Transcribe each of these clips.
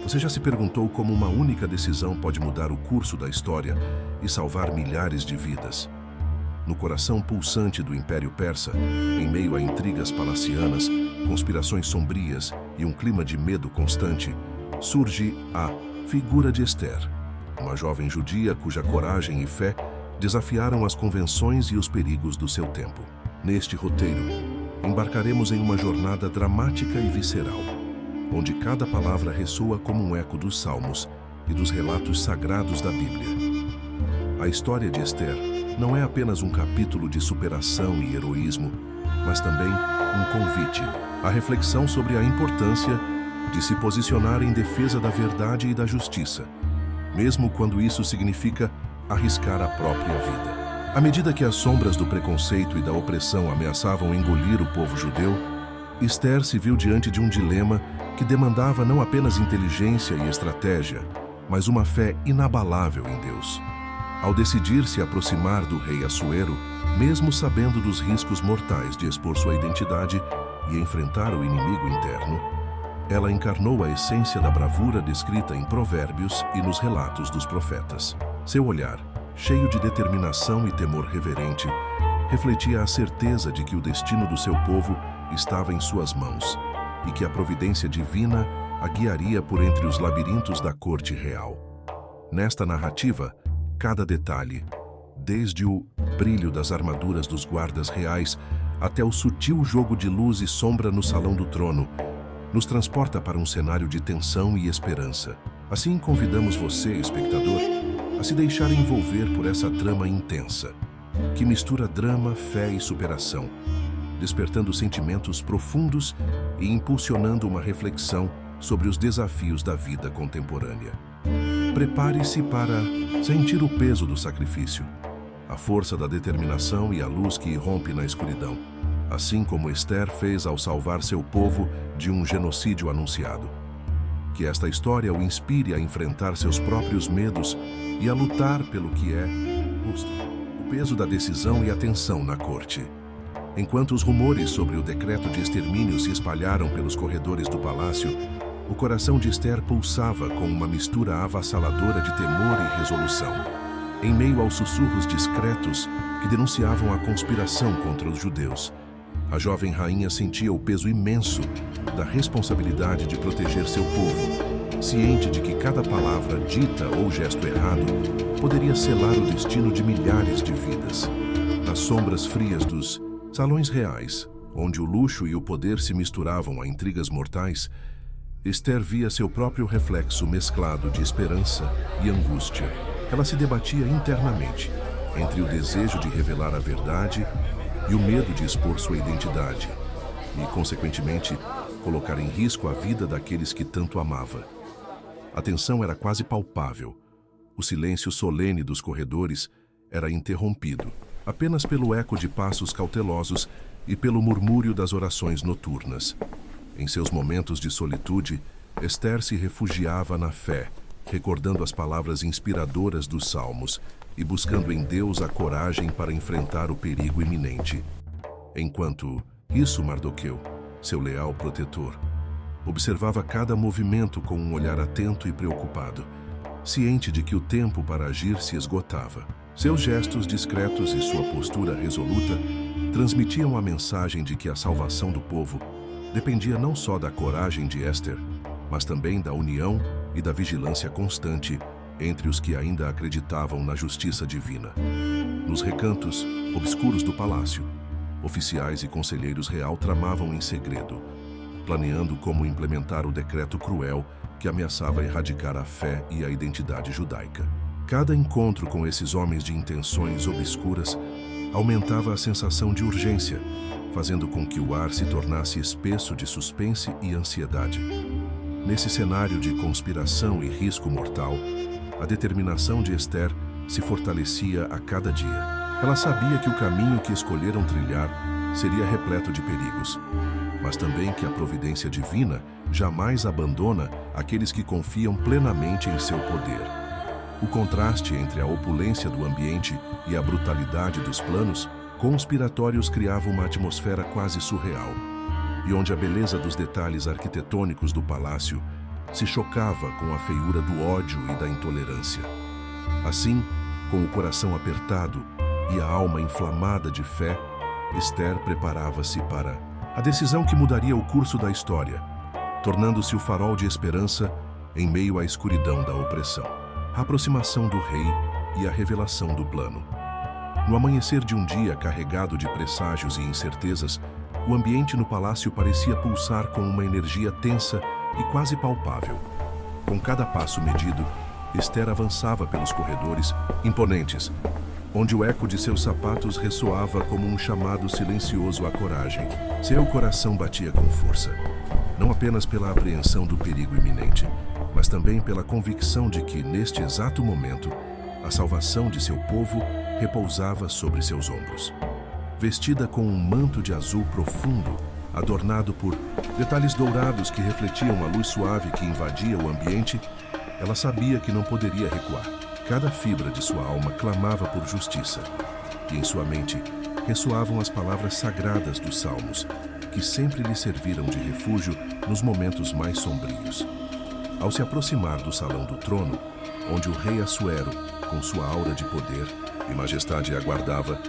Você já se perguntou como uma única decisão pode mudar o curso da história e salvar milhares de vidas? No coração pulsante do Império Persa, em meio a intrigas palacianas, conspirações sombrias e um clima de medo constante, surge a figura de Ester, uma jovem judia cuja coragem e fé desafiaram as convenções e os perigos do seu tempo. Neste roteiro, embarcaremos em uma jornada dramática e visceral, onde cada palavra ressoa como um eco dos Salmos e dos relatos sagrados da Bíblia. A história de Ester não é apenas um capítulo de superação e heroísmo, mas também um convite à reflexão sobre a importância de se posicionar em defesa da verdade e da justiça, mesmo quando isso significa arriscar a própria vida. À medida que as sombras do preconceito e da opressão ameaçavam engolir o povo judeu, Ester se viu diante de um dilema que demandava não apenas inteligência e estratégia, mas uma fé inabalável em Deus. Ao decidir se aproximar do rei Assuero, mesmo sabendo dos riscos mortais de expor sua identidade e enfrentar o inimigo interno, ela encarnou a essência da bravura descrita em Provérbios e nos relatos dos profetas. Seu olhar, cheio de determinação e temor reverente, refletia a certeza de que o destino do seu povo estava em suas mãos e que a providência divina a guiaria por entre os labirintos da corte real. Nesta narrativa, cada detalhe, desde o brilho das armaduras dos guardas reais até o sutil jogo de luz e sombra no salão do trono, nos transporta para um cenário de tensão e esperança. Assim, convidamos você, espectador, a se deixar envolver por essa trama intensa, que mistura drama, fé e superação, despertando sentimentos profundos e impulsionando uma reflexão sobre os desafios da vida contemporânea. Prepare-se para sentir o peso do sacrifício, a força da determinação e a luz que irrompe na escuridão, assim como Ester fez ao salvar seu povo de um genocídio anunciado. Que esta história o inspire a enfrentar seus próprios medos e a lutar pelo que é justo. O peso da decisão e a tensão na corte. Enquanto os rumores sobre o decreto de extermínio se espalharam pelos corredores do palácio, o coração de Ester pulsava com uma mistura avassaladora de temor e resolução. Em meio aos sussurros discretos que denunciavam a conspiração contra os judeus, a jovem rainha sentia o peso imenso da responsabilidade de proteger seu povo, ciente de que cada palavra dita ou gesto errado poderia selar o destino de milhares de vidas. Nas sombras frias dos salões reais, onde o luxo e o poder se misturavam a intrigas mortais, Ester via seu próprio reflexo mesclado de esperança e angústia. Ela se debatia internamente entre o desejo de revelar a verdade e o medo de expor sua identidade e, consequentemente, colocar em risco a vida daqueles que tanto amava. A tensão era quase palpável. O silêncio solene dos corredores era interrompido apenas pelo eco de passos cautelosos e pelo murmúrio das orações noturnas. Em seus momentos de solitude, Ester se refugiava na fé, recordando as palavras inspiradoras dos Salmos e buscando em Deus a coragem para enfrentar o perigo iminente. Enquanto isso, Mardoqueu, seu leal protetor, observava cada movimento com um olhar atento e preocupado, ciente de que o tempo para agir se esgotava. Seus gestos discretos e sua postura resoluta transmitiam a mensagem de que a salvação do povo dependia não só da coragem de Ester, mas também da união e da vigilância constante entre os que ainda acreditavam na justiça divina. Nos recantos obscuros do palácio, oficiais e conselheiros real tramavam em segredo, planeando como implementar o decreto cruel que ameaçava erradicar a fé e a identidade judaica. Cada encontro com esses homens de intenções obscuras aumentava a sensação de urgência, fazendo com que o ar se tornasse espesso de suspense e ansiedade. Nesse cenário de conspiração e risco mortal, a determinação de Ester se fortalecia a cada dia. Ela sabia que o caminho que escolheram trilhar seria repleto de perigos, mas também que a providência divina jamais abandona aqueles que confiam plenamente em seu poder. O contraste entre a opulência do ambiente e a brutalidade dos planos conspiratórios criavam uma atmosfera quase surreal, e onde a beleza dos detalhes arquitetônicos do palácio se chocava com a feiura do ódio e da intolerância. Assim, com o coração apertado e a alma inflamada de fé, Esther preparava-se para a decisão que mudaria o curso da história, tornando-se o farol de esperança em meio à escuridão da opressão. A aproximação do rei e a revelação do plano. No amanhecer de um dia carregado de presságios e incertezas, o ambiente no palácio parecia pulsar com uma energia tensa e quase palpável. Com cada passo medido, Esther avançava pelos corredores imponentes, onde o eco de seus sapatos ressoava como um chamado silencioso à coragem. Seu coração batia com força, não apenas pela apreensão do perigo iminente, mas também pela convicção de que, neste exato momento, a salvação de seu povo repousava sobre seus ombros. Vestida com um manto de azul profundo, adornado por detalhes dourados que refletiam a luz suave que invadia o ambiente, ela sabia que não poderia recuar. Cada fibra de sua alma clamava por justiça, e em sua mente ressoavam as palavras sagradas dos salmos, que sempre lhe serviram de refúgio nos momentos mais sombrios. Ao se aproximar do salão do trono, onde o rei Assuero, com sua aura de poder e majestade aguardava,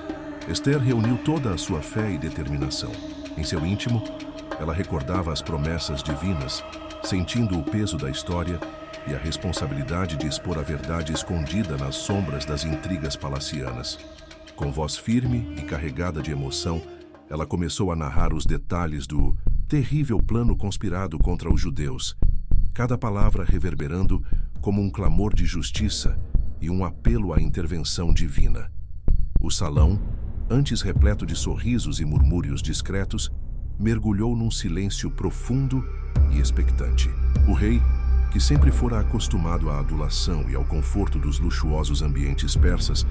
Esther reuniu toda a sua fé e determinação. Em seu íntimo, ela recordava as promessas divinas, sentindo o peso da história e a responsabilidade de expor a verdade escondida nas sombras das intrigas palacianas. Com voz firme e carregada de emoção, ela começou a narrar os detalhes do terrível plano conspirado contra os judeus, cada palavra reverberando como um clamor de justiça e um apelo à intervenção divina. O salão, antes repleto de sorrisos e murmúrios discretos, mergulhou num silêncio profundo e expectante. O rei, que sempre fora acostumado à adulação e ao conforto dos luxuosos ambientes persas,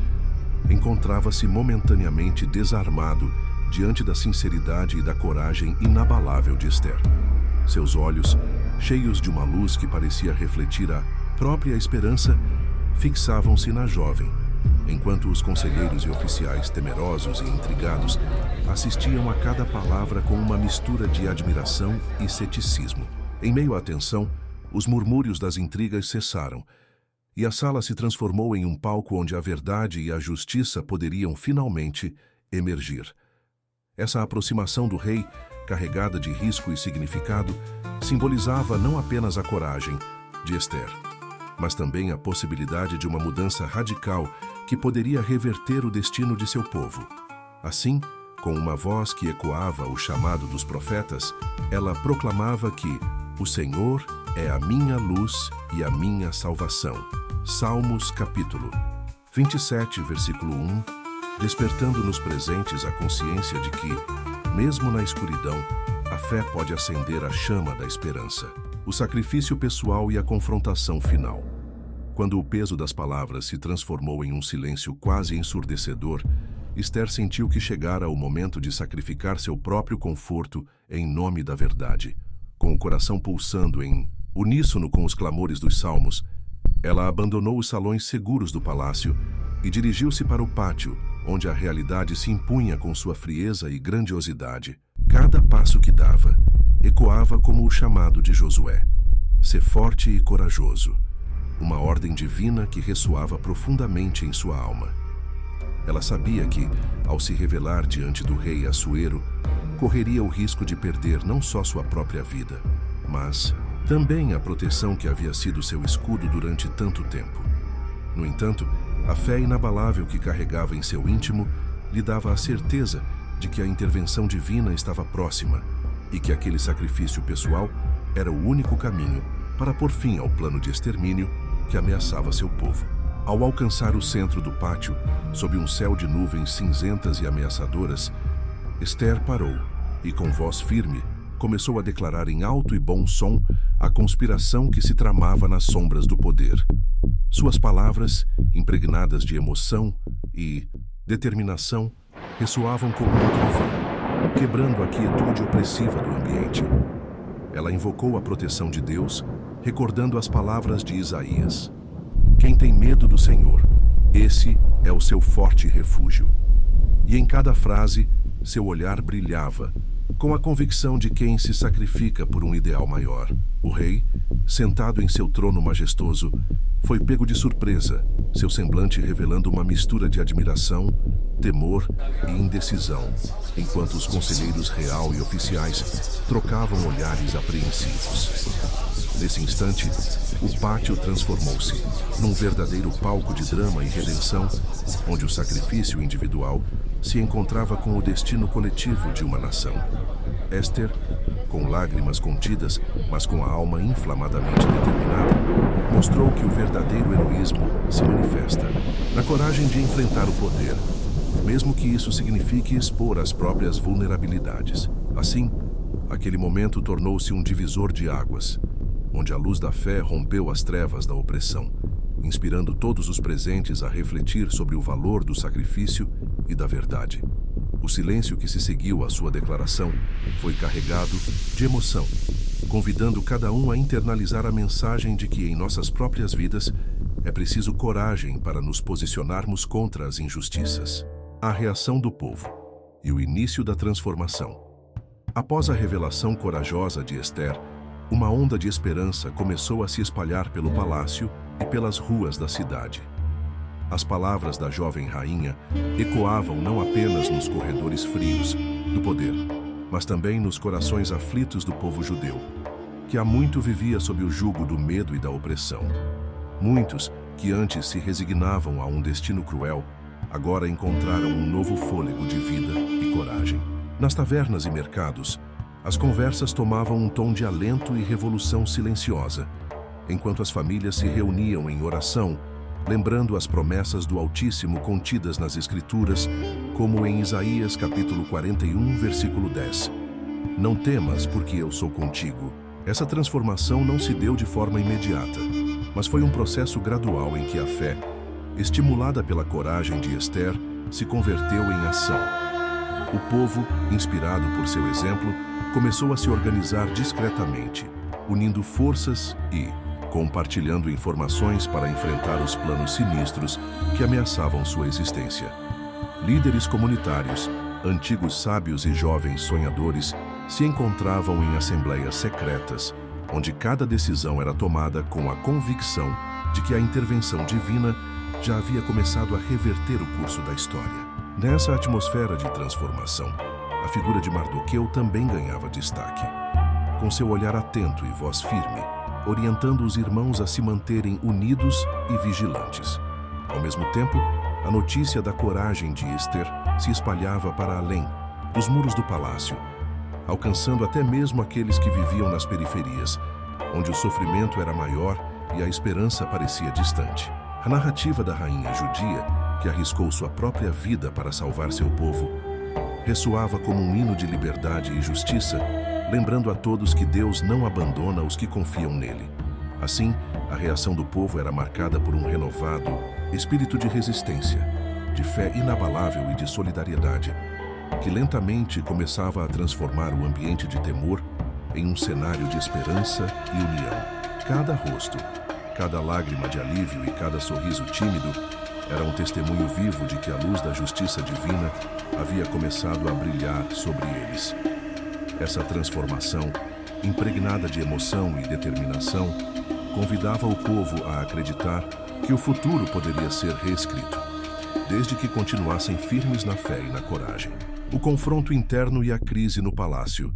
encontrava-se momentaneamente desarmado diante da sinceridade e da coragem inabalável de Esther. Seus olhos, cheios de uma luz que parecia refletir a própria esperança, fixavam-se na jovem, enquanto os conselheiros e oficiais temerosos e intrigados assistiam a cada palavra com uma mistura de admiração e ceticismo. Em meio à tensão, os murmúrios das intrigas cessaram, e a sala se transformou em um palco onde a verdade e a justiça poderiam finalmente emergir. Essa aproximação do rei, carregada de risco e significado, simbolizava não apenas a coragem de Esther, mas também a possibilidade de uma mudança radical que poderia reverter o destino de seu povo. Assim, com uma voz que ecoava o chamado dos profetas, ela proclamava que o Senhor é a minha luz e a minha salvação. Salmos capítulo 27, versículo 1, despertando nos presentes a consciência de que, mesmo na escuridão, a fé pode acender a chama da esperança. O sacrifício pessoal e a confrontação final. Quando o peso das palavras se transformou em um silêncio quase ensurdecedor, Esther sentiu que chegara o momento de sacrificar seu próprio conforto em nome da verdade. Com o coração pulsando em uníssono com os clamores dos salmos, ela abandonou os salões seguros do palácio e dirigiu-se para o pátio, onde a realidade se impunha com sua frieza e grandiosidade. Cada passo que dava ecoava como o chamado de Josué: "Sê forte e corajoso", uma ordem divina que ressoava profundamente em sua alma. Ela sabia que, ao se revelar diante do rei Assuero, correria o risco de perder não só sua própria vida, mas também a proteção que havia sido seu escudo durante tanto tempo. No entanto, a fé inabalável que carregava em seu íntimo lhe dava a certeza de que a intervenção divina estava próxima e que aquele sacrifício pessoal era o único caminho para pôr fim ao plano de extermínio que ameaçava seu povo. Ao alcançar o centro do pátio, sob um céu de nuvens cinzentas e ameaçadoras, Esther parou e, com voz firme, começou a declarar em alto e bom som a conspiração que se tramava nas sombras do poder. Suas palavras, impregnadas de emoção e determinação, ressoavam como um trovão, quebrando a quietude opressiva do ambiente. Ela invocou a proteção de Deus, recordando as palavras de Isaías: "Quem tem medo do Senhor, esse é o seu forte refúgio." E em cada frase, seu olhar brilhava, com a convicção de quem se sacrifica por um ideal maior. O rei, sentado em seu trono majestoso, foi pego de surpresa, seu semblante revelando uma mistura de admiração, temor e indecisão, enquanto os conselheiros real e oficiais trocavam olhares apreensivos. Nesse instante, o pátio transformou-se num verdadeiro palco de drama e redenção, onde o sacrifício individual se encontrava com o destino coletivo de uma nação. Esther, com lágrimas contidas, mas com a alma inflamadamente determinada, mostrou que o verdadeiro heroísmo se manifesta na coragem de enfrentar o poder, mesmo que isso signifique expor as próprias vulnerabilidades. Assim, aquele momento tornou-se um divisor de águas, onde a luz da fé rompeu as trevas da opressão, inspirando todos os presentes a refletir sobre o valor do sacrifício e da verdade. O silêncio que se seguiu à sua declaração foi carregado de emoção, convidando cada um a internalizar a mensagem de que em nossas próprias vidas é preciso coragem para nos posicionarmos contra as injustiças. A reação do povo e o início da transformação. Após a revelação corajosa de Esther, uma onda de esperança começou a se espalhar pelo palácio e pelas ruas da cidade. As palavras da jovem rainha ecoavam não apenas nos corredores frios do poder, mas também nos corações aflitos do povo judeu, que há muito vivia sob o jugo do medo e da opressão. Muitos, que antes se resignavam a um destino cruel, agora encontraram um novo fôlego de vida e coragem. Nas tavernas e mercados, as conversas tomavam um tom de alento e revolução silenciosa, enquanto as famílias se reuniam em oração, lembrando as promessas do Altíssimo contidas nas Escrituras, como em Isaías capítulo 41, versículo 10. Não temas, porque eu sou contigo. Essa transformação não se deu de forma imediata, mas foi um processo gradual em que a fé, estimulada pela coragem de Esther, se converteu em ação. O povo, inspirado por seu exemplo, começou a se organizar discretamente, unindo forças e compartilhando informações para enfrentar os planos sinistros que ameaçavam sua existência. Líderes comunitários, antigos sábios e jovens sonhadores se encontravam em assembleias secretas, onde cada decisão era tomada com a convicção de que a intervenção divina já havia começado a reverter o curso da história. Nessa atmosfera de transformação, a figura de Mardoqueu também ganhava destaque. Com seu olhar atento e voz firme, orientando os irmãos a se manterem unidos e vigilantes. Ao mesmo tempo, a notícia da coragem de Esther se espalhava para além dos muros do palácio, alcançando até mesmo aqueles que viviam nas periferias, onde o sofrimento era maior e a esperança parecia distante. A narrativa da rainha judia, que arriscou sua própria vida para salvar seu povo, ressoava como um hino de liberdade e justiça, lembrando a todos que Deus não abandona os que confiam nele. Assim, a reação do povo era marcada por um renovado espírito de resistência, de fé inabalável e de solidariedade, que lentamente começava a transformar o ambiente de temor em um cenário de esperança e união. Cada rosto, cada lágrima de alívio e cada sorriso tímido era um testemunho vivo de que a luz da justiça divina havia começado a brilhar sobre eles. Essa transformação, impregnada de emoção e determinação, convidava o povo a acreditar que o futuro poderia ser reescrito, desde que continuassem firmes na fé e na coragem. O confronto interno e a crise no palácio.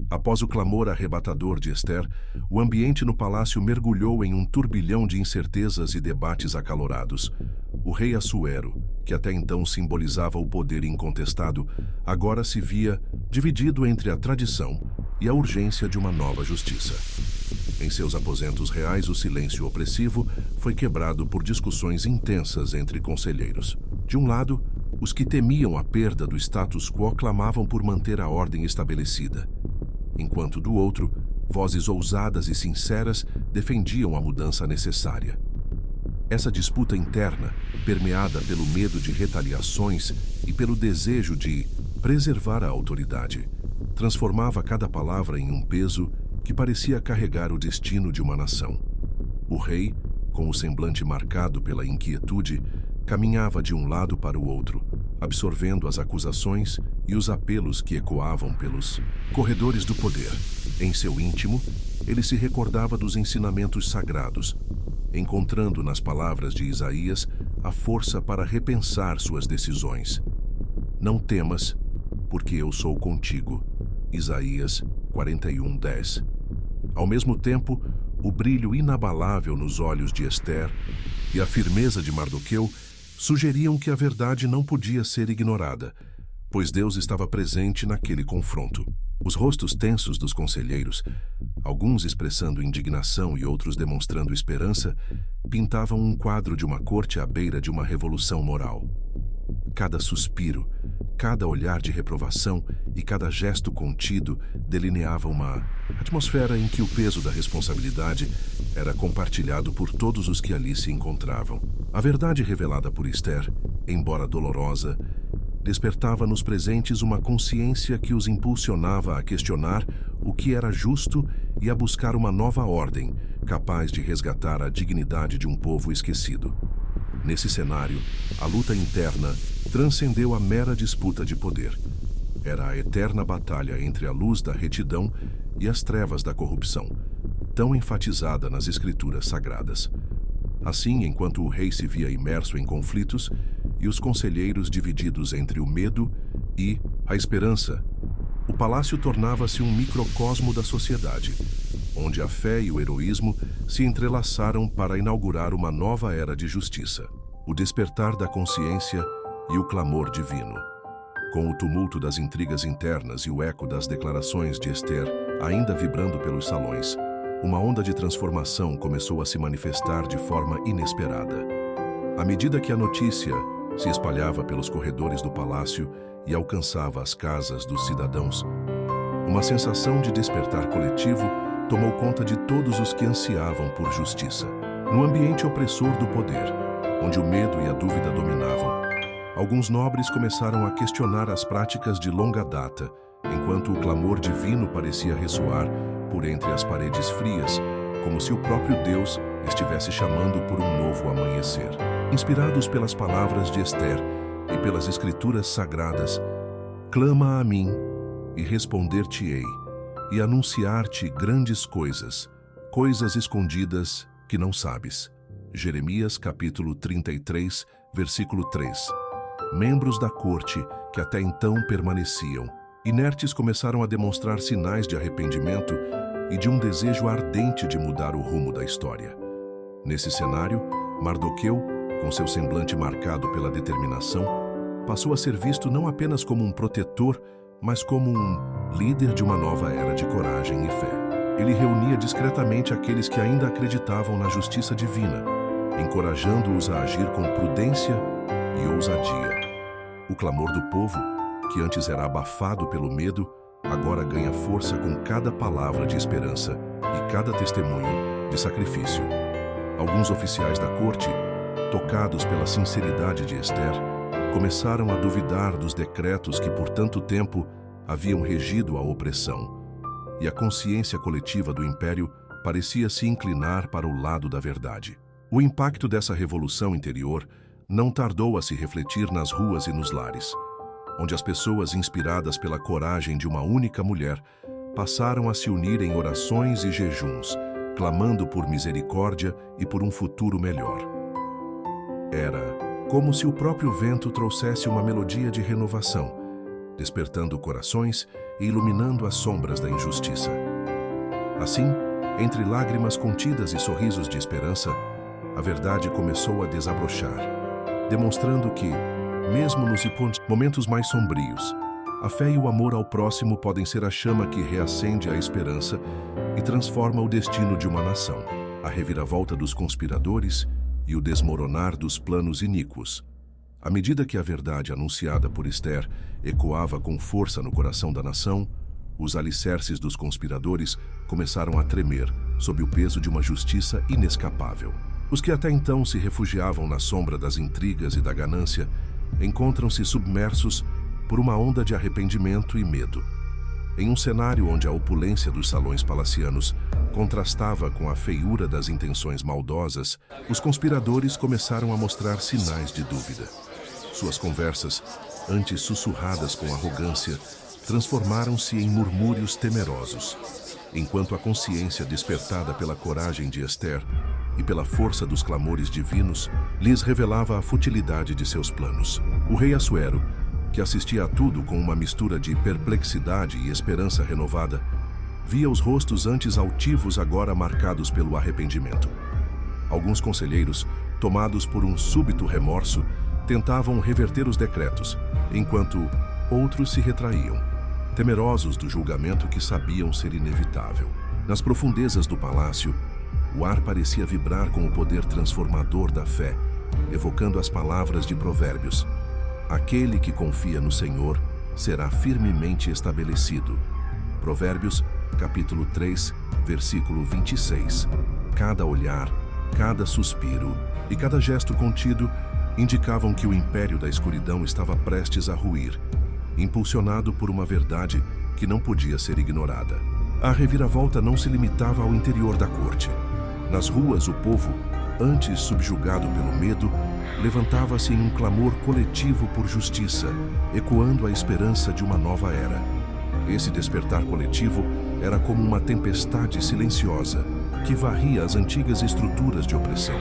Após o clamor arrebatador de Esther, o ambiente no palácio mergulhou em um turbilhão de incertezas e debates acalorados. O rei Assuero, que até então simbolizava o poder incontestado, agora se via dividido entre a tradição e a urgência de uma nova justiça. Em seus aposentos reais, o silêncio opressivo foi quebrado por discussões intensas entre conselheiros. De um lado, os que temiam a perda do status quo clamavam por manter a ordem estabelecida, enquanto do outro, vozes ousadas e sinceras defendiam a mudança necessária. Essa disputa interna, permeada pelo medo de retaliações e pelo desejo de preservar a autoridade, transformava cada palavra em um peso que parecia carregar o destino de uma nação. O rei, com o semblante marcado pela inquietude, caminhava de um lado para o outro, absorvendo as acusações e os apelos que ecoavam pelos corredores do poder. Em seu íntimo, ele se recordava dos ensinamentos sagrados, encontrando nas palavras de Isaías a força para repensar suas decisões. Não temas, porque eu sou contigo. Isaías 41:10. Ao mesmo tempo, o brilho inabalável nos olhos de Ester e a firmeza de Mardoqueu sugeriam que a verdade não podia ser ignorada, pois Deus estava presente naquele confronto. Os rostos tensos dos conselheiros, alguns expressando indignação e outros demonstrando esperança, pintavam um quadro de uma corte à beira de uma revolução moral. Cada suspiro, cada olhar de reprovação e cada gesto contido delineava uma atmosfera em que o peso da responsabilidade era compartilhado por todos os que ali se encontravam. A verdade revelada por Ester, embora dolorosa, despertava nos presentes uma consciência que os impulsionava a questionar o que era justo e a buscar uma nova ordem, capaz de resgatar a dignidade de um povo esquecido. Nesse cenário, a luta interna transcendeu a mera disputa de poder. Era a eterna batalha entre a luz da retidão e as trevas da corrupção, tão enfatizada nas escrituras sagradas. Assim, enquanto o rei se via imerso em conflitos e os conselheiros divididos entre o medo e a esperança, o palácio tornava-se um microcosmo da sociedade, onde a fé e o heroísmo se entrelaçaram para inaugurar uma nova era de justiça, o despertar da consciência e o clamor divino. Com o tumulto das intrigas internas e o eco das declarações de Ester ainda vibrando pelos salões, uma onda de transformação começou a se manifestar de forma inesperada. À medida que a notícia se espalhava pelos corredores do palácio e alcançava as casas dos cidadãos, uma sensação de despertar coletivo tomou conta de todos os que ansiavam por justiça. No ambiente opressor do poder, onde o medo e a dúvida dominavam, alguns nobres começaram a questionar as práticas de longa data, enquanto o clamor divino parecia ressoar por entre as paredes frias, como se o próprio Deus estivesse chamando por um novo amanhecer. Inspirados pelas palavras de Ester e pelas escrituras sagradas, clama a mim e responder-te-ei, e anunciar-te grandes coisas, coisas escondidas que não sabes. Jeremias capítulo 33, versículo 3. Membros da corte, que até então permaneciam inertes, começaram a demonstrar sinais de arrependimento e de um desejo ardente de mudar o rumo da história. Nesse cenário, Mardoqueu, com seu semblante marcado pela determinação, passou a ser visto não apenas como um protetor, mas como um líder de uma nova era de coragem e fé. Ele reunia discretamente aqueles que ainda acreditavam na justiça divina, encorajando-os a agir com prudência e ousadia. O clamor do povo, que antes era abafado pelo medo, agora ganha força com cada palavra de esperança e cada testemunho de sacrifício. Alguns oficiais da corte, tocados pela sinceridade de Ester, começaram a duvidar dos decretos que por tanto tempo haviam regido a opressão, e a consciência coletiva do império parecia se inclinar para o lado da verdade. O impacto dessa revolução interior não tardou a se refletir nas ruas e nos lares, onde as pessoas inspiradas pela coragem de uma única mulher passaram a se unir em orações e jejuns, clamando por misericórdia e por um futuro melhor. Era como se o próprio vento trouxesse uma melodia de renovação, despertando corações e iluminando as sombras da injustiça. Assim, entre lágrimas contidas e sorrisos de esperança, a verdade começou a desabrochar, demonstrando que, mesmo nos momentos mais sombrios, a fé e o amor ao próximo podem ser a chama que reacende a esperança e transforma o destino de uma nação. A reviravolta dos conspiradores e o desmoronar dos planos iníquos. À medida que a verdade anunciada por Ester ecoava com força no coração da nação, os alicerces dos conspiradores começaram a tremer sob o peso de uma justiça inescapável. Os que até então se refugiavam na sombra das intrigas e da ganância encontram-se submersos por uma onda de arrependimento e medo. Em um cenário onde a opulência dos salões palacianos contrastava com a feiura das intenções maldosas, os conspiradores começaram a mostrar sinais de dúvida. Suas conversas, antes sussurradas com arrogância, transformaram-se em murmúrios temerosos, enquanto a consciência despertada pela coragem de Esther e pela força dos clamores divinos lhes revelava a futilidade de seus planos. O rei Assuero, que assistia a tudo com uma mistura de perplexidade e esperança renovada, via os rostos antes altivos agora marcados pelo arrependimento. Alguns conselheiros, tomados por um súbito remorso, tentavam reverter os decretos, enquanto outros se retraíam, temerosos do julgamento que sabiam ser inevitável. Nas profundezas do palácio, o ar parecia vibrar com o poder transformador da fé, evocando as palavras de Provérbios: aquele que confia no Senhor será firmemente estabelecido. Provérbios, capítulo 3, versículo 26. Cada olhar, cada suspiro e cada gesto contido indicavam que o império da escuridão estava prestes a ruir, impulsionado por uma verdade que não podia ser ignorada. A reviravolta não se limitava ao interior da corte. Nas ruas, o povo, antes subjugado pelo medo, levantava-se em um clamor coletivo por justiça, ecoando a esperança de uma nova era. Esse despertar coletivo era como uma tempestade silenciosa que varria as antigas estruturas de opressão,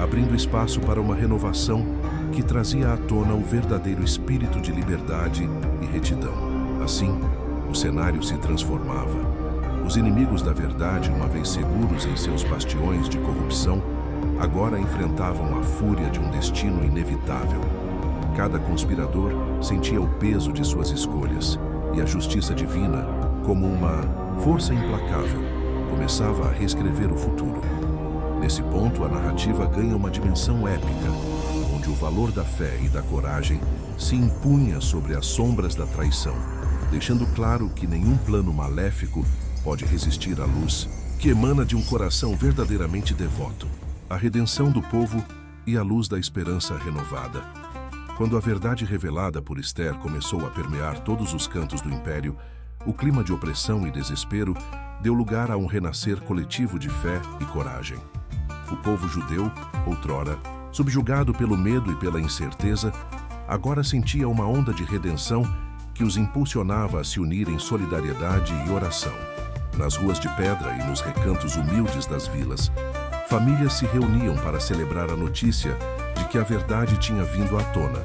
abrindo espaço para uma renovação que trazia à tona o verdadeiro espírito de liberdade e retidão. Assim, o cenário se transformava. Os inimigos da verdade, uma vez seguros em seus bastiões de corrupção, agora enfrentavam a fúria de um destino inevitável. Cada conspirador sentia o peso de suas escolhas, e a justiça divina, como uma força implacável, começava a reescrever o futuro. Nesse ponto, a narrativa ganha uma dimensão épica, onde o valor da fé e da coragem se impunha sobre as sombras da traição, deixando claro que nenhum plano maléfico pode resistir à luz que emana de um coração verdadeiramente devoto, a redenção do povo e a luz da esperança renovada. Quando a verdade revelada por Esther começou a permear todos os cantos do império, o clima de opressão e desespero deu lugar a um renascer coletivo de fé e coragem. O povo judeu, outrora, subjugado pelo medo e pela incerteza, agora sentia uma onda de redenção que os impulsionava a se unir em solidariedade e oração. Nas ruas de pedra e nos recantos humildes das vilas, famílias se reuniam para celebrar a notícia de que a verdade tinha vindo à tona,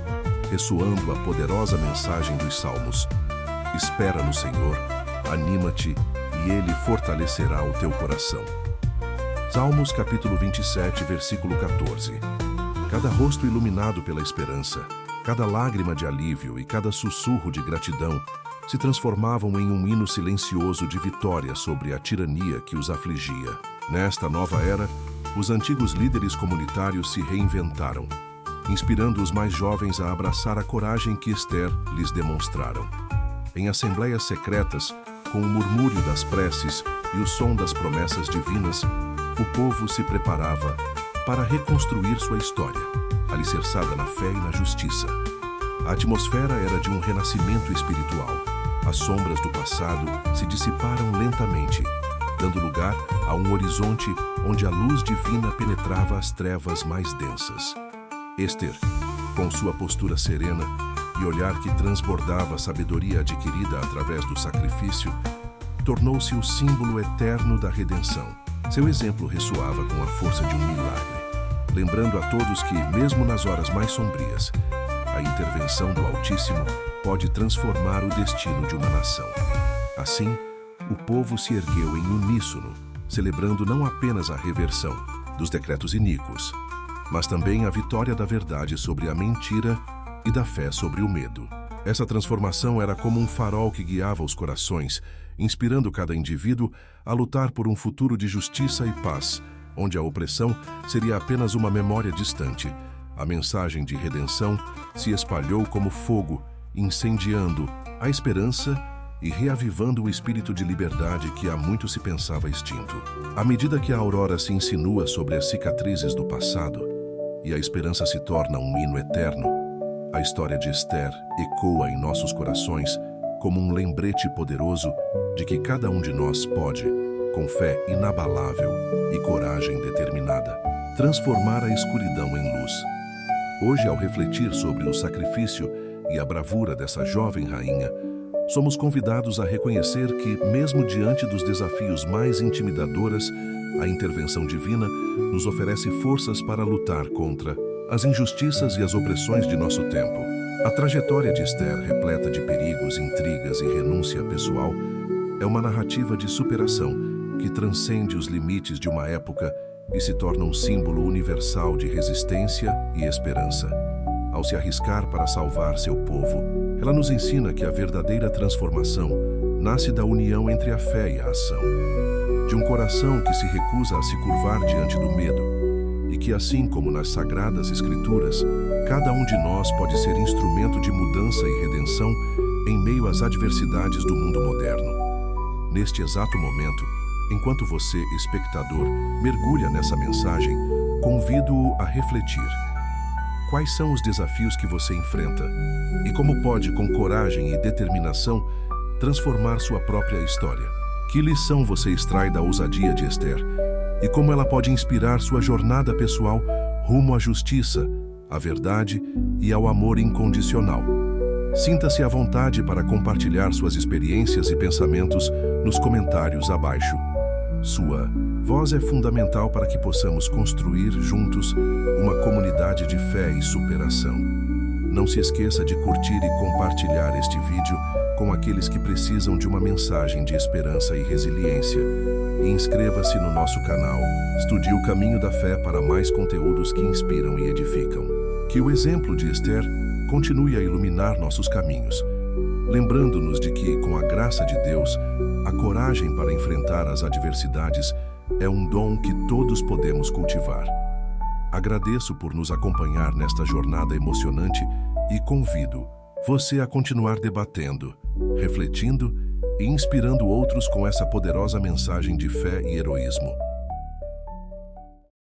ressoando a poderosa mensagem dos Salmos: espera no Senhor, anima-te e Ele fortalecerá o teu coração. Salmos capítulo 27, versículo 14. Cada rosto iluminado pela esperança, cada lágrima de alívio e cada sussurro de gratidão se transformavam em um hino silencioso de vitória sobre a tirania que os afligia. Nesta nova era, os antigos líderes comunitários se reinventaram, inspirando os mais jovens a abraçar a coragem que Esther lhes demonstraram. Em assembleias secretas, com o murmúrio das preces e o som das promessas divinas, o povo se preparava para reconstruir sua história, alicerçada na fé e na justiça. A atmosfera era de um renascimento espiritual. As sombras do passado se dissiparam lentamente, dando lugar a um horizonte onde a luz divina penetrava as trevas mais densas. Esther, com sua postura serena e olhar que transbordava a sabedoria adquirida através do sacrifício, tornou-se o símbolo eterno da redenção. Seu exemplo ressoava com a força de um milagre, lembrando a todos que, mesmo nas horas mais sombrias, a intervenção do Altíssimo pode transformar o destino de uma nação. Assim, o povo se ergueu em uníssono, celebrando não apenas a reversão dos decretos iníquos, mas também a vitória da verdade sobre a mentira e da fé sobre o medo. Essa transformação era como um farol que guiava os corações, inspirando cada indivíduo a lutar por um futuro de justiça e paz, onde a opressão seria apenas uma memória distante. A mensagem de redenção se espalhou como fogo, incendiando a esperança e reavivando o espírito de liberdade que há muito se pensava extinto. À medida que a aurora se insinua sobre as cicatrizes do passado e a esperança se torna um hino eterno, a história de Esther ecoa em nossos corações como um lembrete poderoso de que cada um de nós pode, com fé inabalável e coragem determinada, transformar a escuridão em luz. Hoje, ao refletir sobre o sacrifício e a bravura dessa jovem rainha, somos convidados a reconhecer que, mesmo diante dos desafios mais intimidadoras, a intervenção divina nos oferece forças para lutar contra as injustiças e as opressões de nosso tempo. A trajetória de Esther, repleta de perigos, intrigas e renúncia pessoal, é uma narrativa de superação que transcende os limites de uma época e se torna um símbolo universal de resistência e esperança. Ao se arriscar para salvar seu povo, ela nos ensina que a verdadeira transformação nasce da união entre a fé e a ação, de um coração que se recusa a se curvar diante do medo, e que, assim como nas Sagradas Escrituras, cada um de nós pode ser instrumento de mudança e redenção em meio às adversidades do mundo moderno. Neste exato momento, enquanto você, espectador, mergulha nessa mensagem, convido-o a refletir. Quais são os desafios que você enfrenta e como pode, com coragem e determinação, transformar sua própria história? Que lição você extrai da ousadia de Esther e como ela pode inspirar sua jornada pessoal rumo à justiça, à verdade e ao amor incondicional? Sinta-se à vontade para compartilhar suas experiências e pensamentos nos comentários abaixo. Sua voz é fundamental para que possamos construir juntos uma comunidade de fé e superação. Não se esqueça de curtir e compartilhar este vídeo com aqueles que precisam de uma mensagem de esperança e resiliência. E inscreva-se no nosso canal. Estude o Caminho da Fé para mais conteúdos que inspiram e edificam. Que o exemplo de Esther continue a iluminar nossos caminhos, lembrando-nos de que, com a graça de Deus, a coragem para enfrentar as adversidades é um dom que todos podemos cultivar. Agradeço por nos acompanhar nesta jornada emocionante e convido você a continuar debatendo, refletindo e inspirando outros com essa poderosa mensagem de fé e heroísmo.